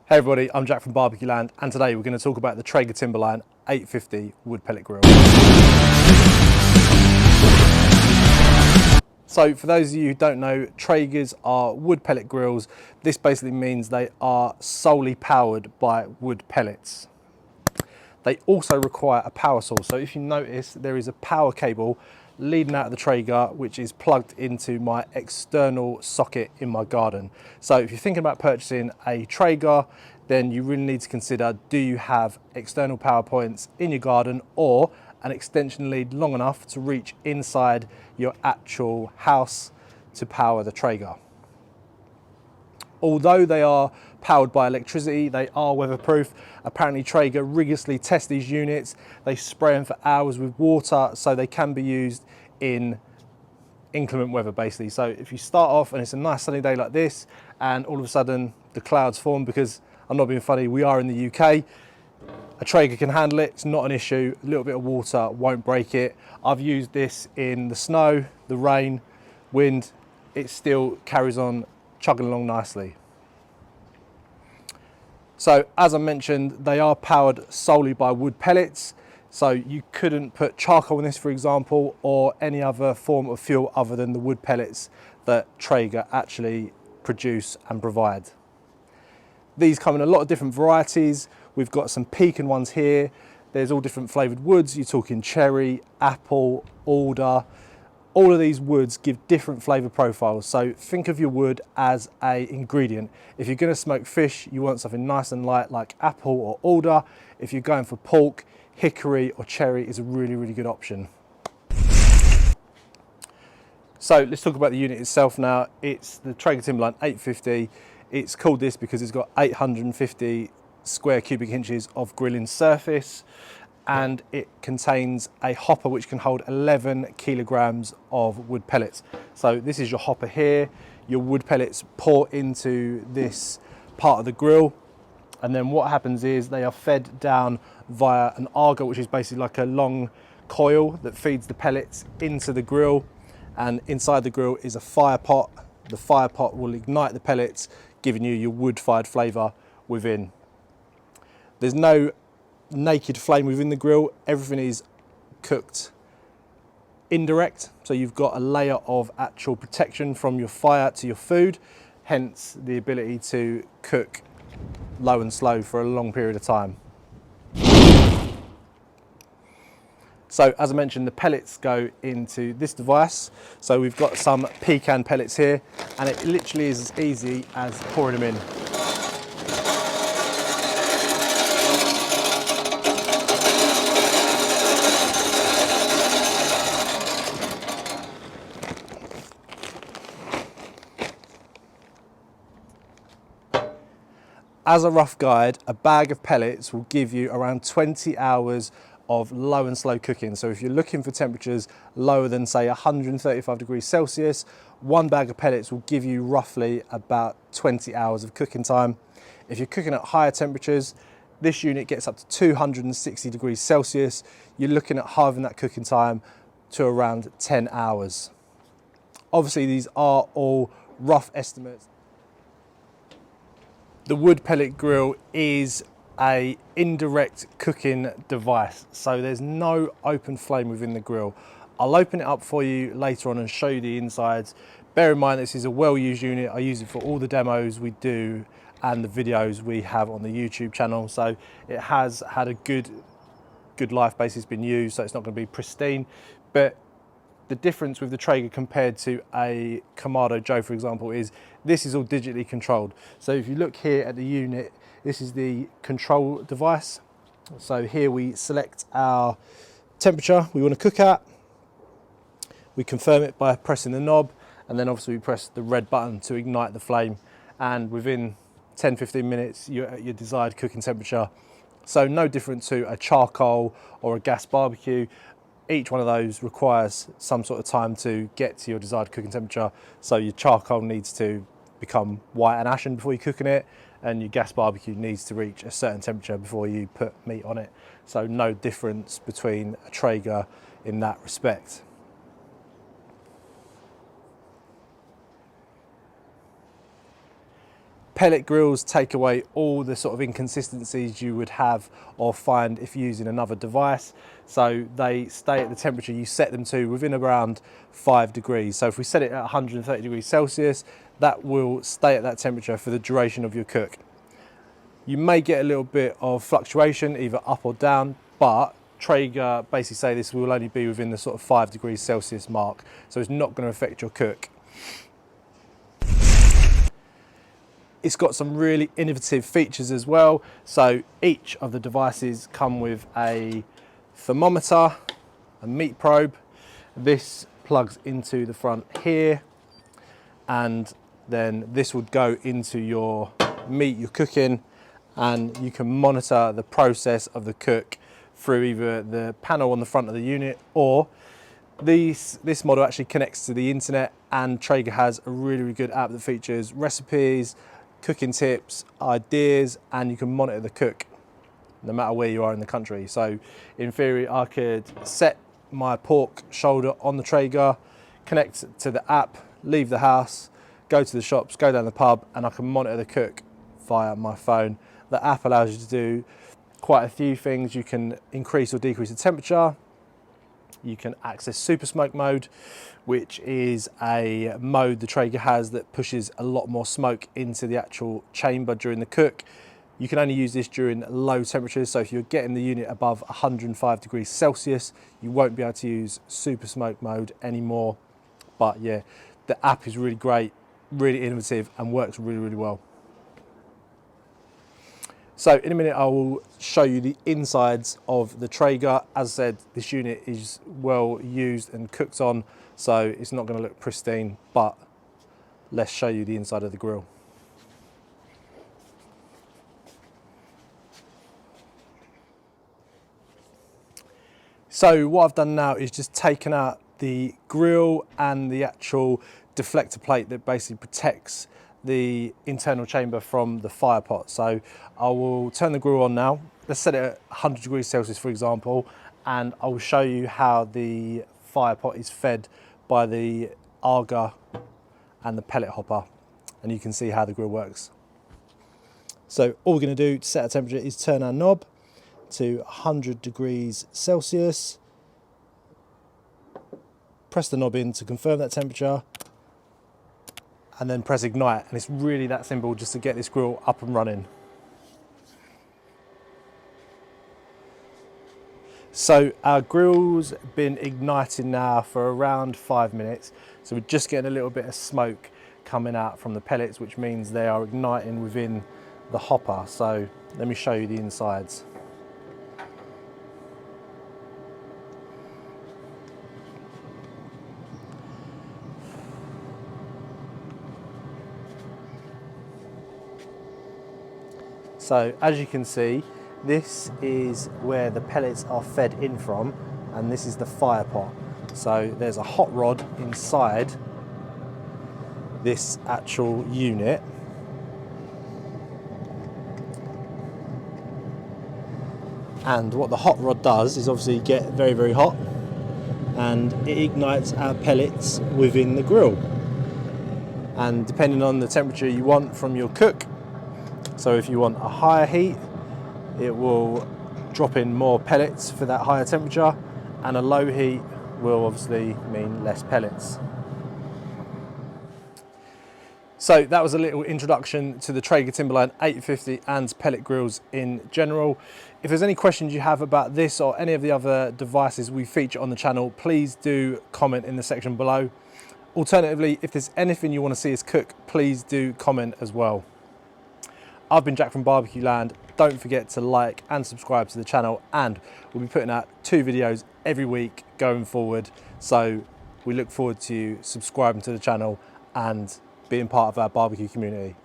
Hey everybody, I'm Jack from BBQLAND, and today we're going to talk about the Traeger Timberline 850 wood pellet grill. So for those of you who don't know, Traegers are wood pellet grills. This basically means they are solely powered by wood pellets. They also require a power source. So if you notice, there is a power cable leading out of the Traeger, which is plugged into my external socket in my garden. So if you're thinking about purchasing a Traeger, then you really need to consider, do you have external power points in your garden or an extension lead long enough to reach inside your actual house to power the Traeger. Although they are powered by electricity, they are weatherproof. Apparently Traeger rigorously test these units. They spray them for hours with water so they can be used in inclement weather basically. So if you start off and it's a nice sunny day like this and all of a sudden the clouds form, because I'm not being funny, we are in the UK, a Traeger can handle it, it's not an issue. A little bit of water won't break it. I've used this in the snow, the rain, wind, it still carries on chugging along nicely. So as I mentioned, they are powered solely by wood pellets. So you couldn't put charcoal in this, for example, or any other form of fuel other than the wood pellets that Traeger actually produce and provide. These come in a lot of different varieties. We've got some pecan ones here. There's all different flavored woods. You're talking cherry, apple, alder. All of these woods give different flavor profiles. So think of your wood as an ingredient. If you're going to smoke fish, you want something nice and light like apple or alder. If you're going for pork, hickory or cherry is a really, really good option. So let's talk about the unit itself now. It's the Traeger Timberline 850. It's called this because it's got 850 square cubic inches of grilling surface, and it contains a hopper which can hold 11 kilograms of wood pellets. So this is your hopper here. Your wood pellets pour into this part of the grill, and then what happens is they are fed down via an auger, which is basically like a long coil that feeds the pellets into the grill, and inside the grill is a fire pot. The fire pot will ignite the pellets, giving you your wood-fired flavour within. There's no naked flame within the grill. Everything is cooked indirect, so you've got a layer of actual protection from your fire to your food, hence the ability to cook low and slow for a long period of time. So as I mentioned, the pellets go into this device. So we've got some pecan pellets here, and it literally is as easy as pouring them in. As a rough guide, a bag of pellets will give you around 20 hours of low and slow cooking. So if you're looking for temperatures lower than say 135 degrees Celsius, one bag of pellets will give you roughly about 20 hours of cooking time. If you're cooking at higher temperatures, this unit gets up to 260 degrees Celsius. You're looking at halving that cooking time to around 10 hours. Obviously, these are all rough estimates. The wood pellet grill is an indirect cooking device, so there's no open flame within the grill. I'll open it up for you later on and show you the insides. Bear in mind, this is a well-used unit. I use it for all the demos we do and the videos we have on the YouTube channel, so it has had a good life base. It's been used, so it's not going to be pristine, but the difference with the Traeger compared to a Kamado Joe, for example, is this is all digitally controlled. So if you look here at the unit, this is the control device. So here we select our temperature we want to cook at. We confirm it by pressing the knob, and then obviously we press the red button to ignite the flame. And within 10-15 minutes, you're at your desired cooking temperature. So no different to a charcoal or a gas barbecue. Each one of those requires some sort of time to get to your desired cooking temperature. So your charcoal needs to become white and ashen before you're cooking it, and your gas barbecue needs to reach a certain temperature before you put meat on it. So no difference between a Traeger in that respect. Pellet grills take away all the sort of inconsistencies you would have or find if using another device. So they stay at the temperature you set them to within around 5 degrees. So if we set it at 130 degrees Celsius, that will stay at that temperature for the duration of your cook. You may get a little bit of fluctuation, either up or down, but Traeger basically say this will only be within the sort of 5 degrees Celsius mark. So it's not going to affect your cook. It's got some really innovative features as well. So each of the devices come with a thermometer, a meat probe. This plugs into the front here, and then this would go into your meat you're cooking, and you can monitor the process of the cook through either the panel on the front of the unit, or this model actually connects to the internet, and Traeger has a really good app that features recipes, cooking tips, ideas, and you can monitor the cook no matter where you are in the country. So in theory, I could set my pork shoulder on the Traeger, connect to the app, leave the house, go to the shops, go down the pub, and I can monitor the cook via my phone. The app allows you to do quite a few things. You can increase or decrease the temperature. You can access super smoke mode, which is a mode the Traeger has that pushes a lot more smoke into the actual chamber during the cook. You can only use this during low temperatures, so if you're getting the unit above 105 degrees Celsius, you won't be able to use super smoke mode anymore. But yeah, the app is really great, really innovative, and works really well. So in a minute, I will show you the insides of the Traeger. As I said, this unit is well used and cooked on, so it's not going to look pristine, but let's show you the inside of the grill. So what I've done now is just taken out the grill and the actual deflector plate that basically protects the internal chamber from the fire pot. So I will turn the grill on now. Let's set it at 100 degrees Celsius, for example, and I will show you how the fire pot is fed by the auger and the pellet hopper, and you can see how the grill works. So all we're going to do to set our temperature is turn our knob to 100 degrees Celsius, press the knob in to confirm that temperature, and then press ignite, and it's really that simple just to get this grill up and running. So our grill's been igniting now for around 5 minutes, so we're just getting a little bit of smoke coming out from the pellets, which means they are igniting within the hopper. So let me show you the insides. So as you can see, this is where the pellets are fed in from, and this is the fire pot. So there's a hot rod inside this actual unit. And what the hot rod does is obviously get very hot, and it ignites our pellets within the grill. And depending on the temperature you want from your cook, so if you want a higher heat, it will drop in more pellets for that higher temperature, and a low heat will obviously mean less pellets. So that was a little introduction to the Traeger Timberline 850 and pellet grills in general. If there's any questions you have about this or any of the other devices we feature on the channel, please do comment in the section below. Alternatively, if there's anything you want to see us cook, please do comment as well. I've been Jack from BBQLAND. Don't forget to like and subscribe to the channel, and we'll be putting out 2 videos every week going forward. So we look forward to you subscribing to the channel and being part of our barbecue community.